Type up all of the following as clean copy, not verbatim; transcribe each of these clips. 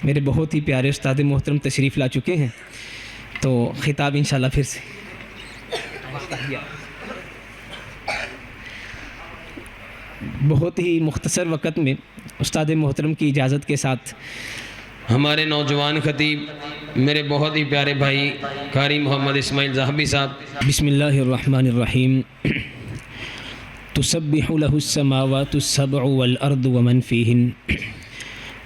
میرے بہت ہی پیارے استاد محترم تشریف لا چکے ہیں، تو خطاب انشاءاللہ پھر سے بہت ہی مختصر وقت میں استاد محترم کی اجازت کے ساتھ ہمارے نوجوان خطیب میرے بہت ہی پیارے بھائی قاری محمد اسماعیل ذہبی صاحب۔ بسم اللہ الرحمن الرحیم۔ تسبح له السماوات السبع والارض ومن فیہن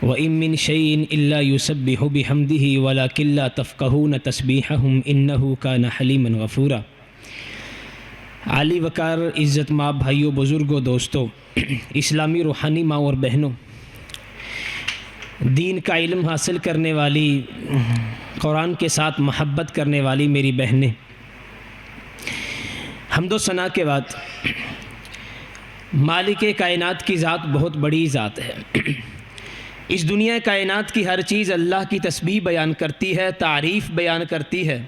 وَإِن مِّن شَيْءٍ إِلَّا يُسَبِّحُ بِحَمْدِهِ وَلَكِن لَّا تَفْقَهُونَ تَسْبِيحَهُمْ إِنَّهُ كَانَ حَلِيمًا غَفُورًا۔ عالی وقار عزت ماں بھائیوں، بزرگوں، دوستوں، اسلامی روحانی ماں اور بہنوں، دین کا علم حاصل کرنے والی، قرآن کے ساتھ محبت کرنے والی میری بہنیں، حمد و ثنا کے بعد مالک کائنات کی ذات بہت بڑی ذات ہے۔ اس دنیا کائنات کی ہر چیز اللہ کی تسبیح بیان کرتی ہے، تعریف بیان کرتی ہے۔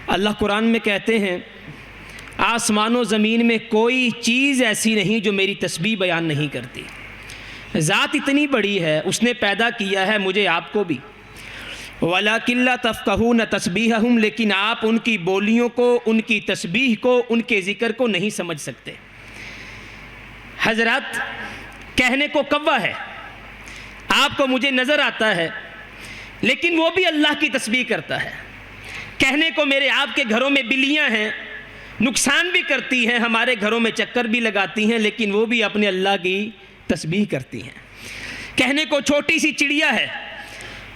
اللہ قرآن میں کہتے ہیں آسمان و زمین میں کوئی چیز ایسی نہیں جو میری تسبیح بیان نہیں کرتی۔ ذات اتنی بڑی ہے، اس نے پیدا کیا ہے مجھے آپ کو بھی۔ وَلَكِن لَّا تَفْقَهُونَ تَسْبِيحَهُمْ، لیکن آپ ان کی بولیوں کو، ان کی تسبیح کو، ان کے ذکر کو نہیں سمجھ سکتے۔ حضرات، کہنے کو کوا ہے، آپ کو مجھے نظر آتا ہے، لیکن وہ بھی اللہ کی تسبیح کرتا ہے۔ کہنے کو میرے آپ کے گھروں میں بلیاں ہیں، نقصان بھی کرتی ہیں، ہمارے گھروں میں چکر بھی لگاتی ہیں، لیکن وہ بھی اپنے اللہ کی تسبیح کرتی ہیں۔ کہنے کو چھوٹی سی چڑیا ہے،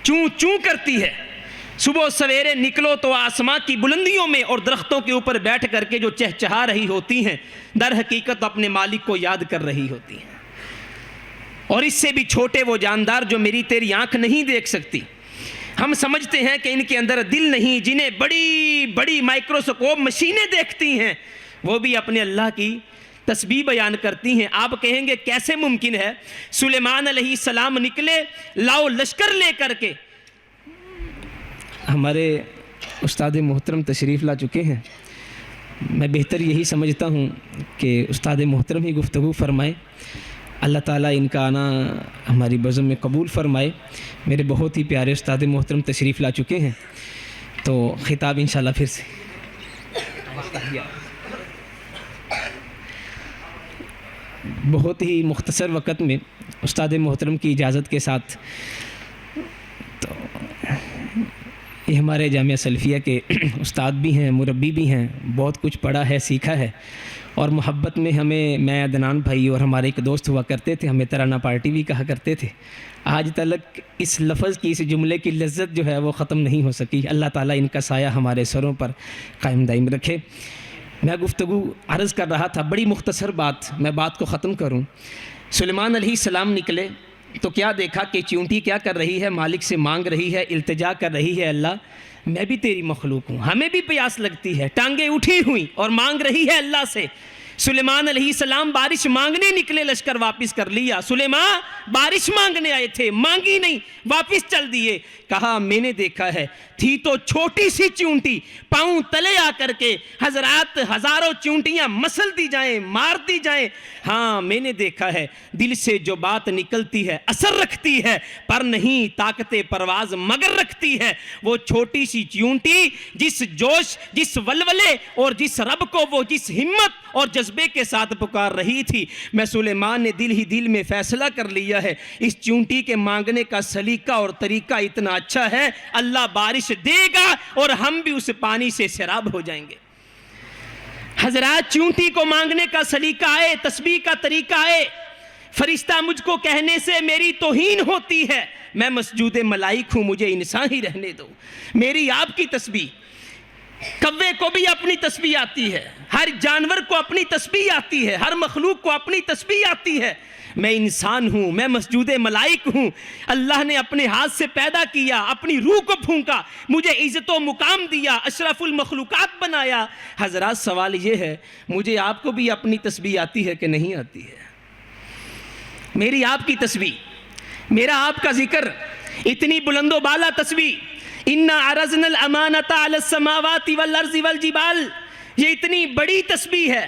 چوں چوں کرتی ہے، صبح سویرے نکلو تو آسمان کی بلندیوں میں اور درختوں کے اوپر بیٹھ کر کے جو چہچہا رہی ہوتی ہیں، در حقیقت اپنے مالک کو یاد کر رہی ہوتی ہیں۔ اور اس سے بھی چھوٹے وہ جاندار جو میری تیری آنکھ نہیں دیکھ سکتی، ہم سمجھتے ہیں کہ ان کے اندر دل نہیں، جنہیں بڑی بڑی مائکروسکوپ مشینیں دیکھتی ہیں، وہ بھی اپنے اللہ کی تسبیح بیان کرتی ہیں۔ آپ کہیں گے کیسے ممکن ہے؟ سلیمان علیہ السلام نکلے لاؤ لشکر لے کر کے، ہمارے استاد محترم تشریف لا چکے ہیں، میں بہتر یہی سمجھتا ہوں کہ استاد محترم ہی گفتگو فرمائے۔ اللہ تعالیٰ ان کا آنا ہماری بزم میں قبول فرمائے۔ میرے بہت ہی پیارے استاد محترم تشریف لا چکے ہیں، تو خطاب انشاءاللہ پھر سے بہت ہی مختصر وقت میں استاد محترم کی اجازت کے ساتھ، تو یہ ہمارے جامعہ سلفیہ کے استاد بھی ہیں، مربی بھی ہیں، بہت کچھ پڑھا ہے، سیکھا ہے، اور محبت میں ہمیں، میں عدنان بھائی اور ہمارے ایک دوست ہوا کرتے تھے، ہمیں ترانہ پارٹی بھی کہا کرتے تھے۔ آج تک اس لفظ کی، اس جملے کی لذت جو ہے وہ ختم نہیں ہو سکی۔ اللہ تعالیٰ ان کا سایہ ہمارے سروں پر قائم دائم رکھے۔ میں گفتگو عرض کر رہا تھا، بڑی مختصر بات، میں بات کو ختم کروں۔ سلیمان علیہ السلام نکلے تو کیا دیکھا کہ چیونٹی کیا کر رہی ہے؟ مالک سے مانگ رہی ہے، التجا کر رہی ہے، اللہ میں بھی تیری مخلوق ہوں، ہمیں بھی پیاس لگتی ہے، ٹانگیں اٹھی ہوئی اور مانگ رہی ہے اللہ سے۔ سلیمان علیہ السلام بارش مانگنے نکلے، لشکر واپس کر لیا۔ سلیمان بارش مانگنے آئے تھے، مانگی نہیں، واپس چل دیے۔ کہا میں نے دیکھا ہے، تھی تو چھوٹی سی چونٹی، پاؤں تلے آ کر کے حضرات ہزاروں چونٹیاں مسل دی جائیں، مار دی جائیں۔ ہاں میں نے دیکھا ہے، دل سے جو بات نکلتی ہے اثر رکھتی ہے، پر نہیں طاقت پرواز مگر رکھتی ہے۔ وہ چھوٹی سی چونٹی جس جوش، جس ولولے اور جس رب کو وہ جس ہمت اور جذبے کے ساتھ پکار رہی تھی، میں سلیمان نے دل ہی دل میں فیصلہ کر لیا ہے، اس چونٹی کے مانگنے کا سلیقہ اور طریقہ اتنا اچھا ہے، اللہ بارش دے گا اور ہم بھی اس پانی سے سیراب ہو جائیں گے۔ حضرات، چونٹی کو مانگنے کا سلیقہ ہے، تسبیح کا طریقہ ہے۔ فرشتہ مجھ کو کہنے سے میری توہین ہوتی ہے، میں مسجود ملائک ہوں، مجھے انسان ہی رہنے دو۔ میری آپ کی تسبیح، کوے کو بھی اپنی تسبیح آتی ہے، ہر جانور کو اپنی تسبیح آتی ہے، ہر مخلوق کو اپنی تسبیح آتی ہے۔ میں انسان ہوں، میں مسجود ملائک ہوں، اللہ نے اپنے ہاتھ سے پیدا کیا، اپنی روح کو پھونکا، مجھے عزت و مقام دیا، اشرف المخلوقات بنایا۔ حضرات، سوال یہ ہے، مجھے آپ کو بھی اپنی تسبیح آتی ہے کہ نہیں آتی ہے؟ میری آپ کی تسبیح، میرا آپ کا ذکر، اتنی بلند و بالا تسبیح، اِنَّا عَرَضْنَا الْأَمَانَةَ عَلَى السَّمَاوَاتِ وَالْأَرْضِ وَالْجِبَالِ، یہ اتنی بڑی تسبیح ہے۔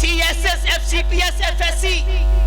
CSS, FCPS, FSC,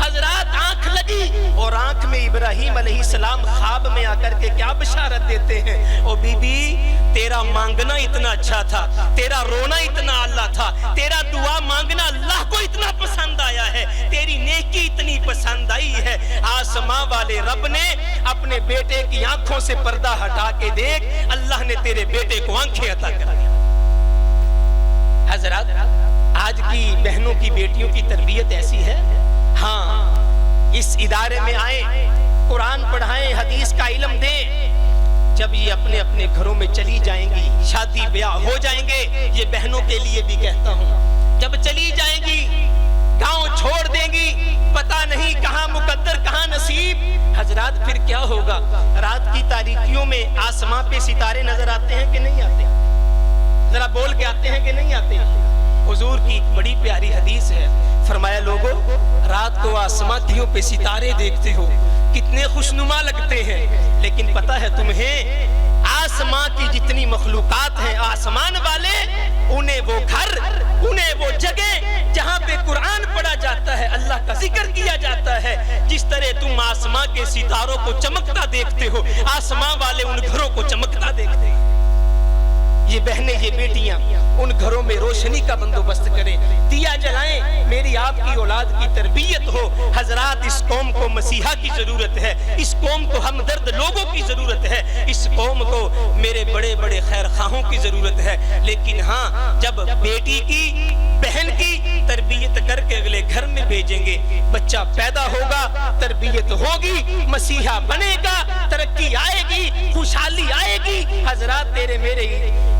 حضرات آنکھ لگی اور آنکھ میں ابراہیم علیہ السلام خواب میں آ کر کے کیا بشارت دیتے ہیں، او بی بی تیرا مانگنا اتنا اچھا تھا، تیرا رونا اتنا اللہ تھا، تیرا دعا مانگنا اللہ کو اتنا پسند آیا ہے، تیری نیکی اتنی پسند آئی ہے، آسماں والے رب نے اپنے بیٹے کی آنکھوں سے پردہ ہٹا کے دیکھ، اللہ نے تیرے بیٹے کو آنکھیں عطا کر دیا۔ حضرات آج کی بہنوں کی بیٹیوں کی تربیت ایسی ہے، ہاں اس ادارے میں آئیں، قرآن پڑھائیں، حدیث کا علم دیں، جب یہ اپنے اپنے گھروں میں چلی جائیں گی، شادی بیاہ ہو جائیں گے، یہ بہنوں کے لیے بھی کہتا ہوں، جب چلی جائیں گی، گاؤں چھوڑ دیں گی، پتہ نہیں کہاں مقدر کہاں نصیب، حضرات پھر کیا ہوگا؟ رات کی تاریکیوں میں آسمان پہ ستارے نظر آتے ہیں کہ نہیں آتے؟ ذرا بول کے آتے ہیں کہ نہیں آتے؟ حضور کی ایک بڑی پیاری حدیث ہے، فرمایا لوگو رات کو آسمانیوں پہ ستارے دیکھتے ہو کتنے خوشنما لگتے ہیں، لیکن پتہ ہے تمہیں آسمان کی جتنی مخلوقات ہیں، آسمان والے انہیں وہ گھر، انہیں وہ جگہ جہاں پہ قرآن پڑھا جاتا ہے، اللہ کا ذکر کیا جاتا ہے، جس طرح تم آسمان کے ستاروں کو چمکتا دیکھتے ہو، آسمان والے ان گھروں کو چمکتا دیکھتے ہیں۔ یہ بہنیں، یہ بیٹیاں ان گھروں میں روشنی کا بندوبست کریں، دیا جلائیں، میری آپ کی اولاد کی تربیت ہو۔ حضرات اس قوم کو مسیحا کی ضرورت ہے، اس قوم کو ہمدرد لوگوں کی ضرورت ہے، اس قوم کو میرے بڑے بڑے خیر خواہوں کی ضرورت ہے، لیکن ہاں جب بیٹی کی، بہن کی تربیت کر کے اگلے گھر میں بھیجیں گے، بچہ پیدا ہوگا، تربیت ہوگی، مسیحا بنے گا، ترقی آئے گی، خوشحالی آئے گی، حضرات تیرے میرے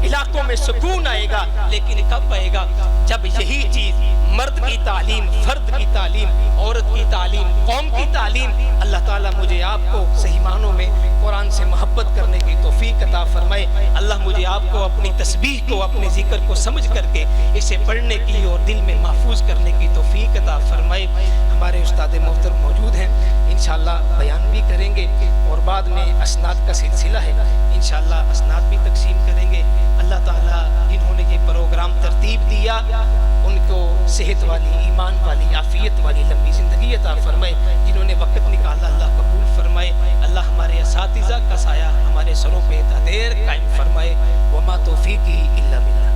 علاقوں میں سکون آئے گا، لیکن کب آئے گا؟ جب یہی چیز مرد کی تعلیم، فرد کی تعلیم، عورت کی تعلیم، قوم کی تعلیم، اللہ تعالیٰ مجھے آپ کو صحیح معنوں میں قرآن سے محبت کرنے کی توفیق عطا فرمائے۔ اللہ مجھے آپ کو اپنی تسبیح کو، اپنے ذکر کو سمجھ کر کے اسے پڑھنے کی اور دل میں محفوظ کرنے کی توفیق عطا فرمائے۔ ہمارے استاد محترم موجود ہیں، انشاءاللہ بیان بھی کریں گے اور بعد میں اسناد کا سلسلہ ہے، انشاءاللہ اسناد بھی تقسیم کریں گے۔ اللہ تعالیٰ جنہوں نے یہ پروگرام ترتیب دیا ان کو صحت والی، ایمان والی، عافیت والی لمبی زندگی عطا فرمائے، جنہوں نے وقت نکالا اللہ قبول فرمائے، اللہ ہمارے اساتذہ کا سایہ ہمارے سروں پہ تا دیر قائم فرمائے۔ وما توفیقی الا باللہ۔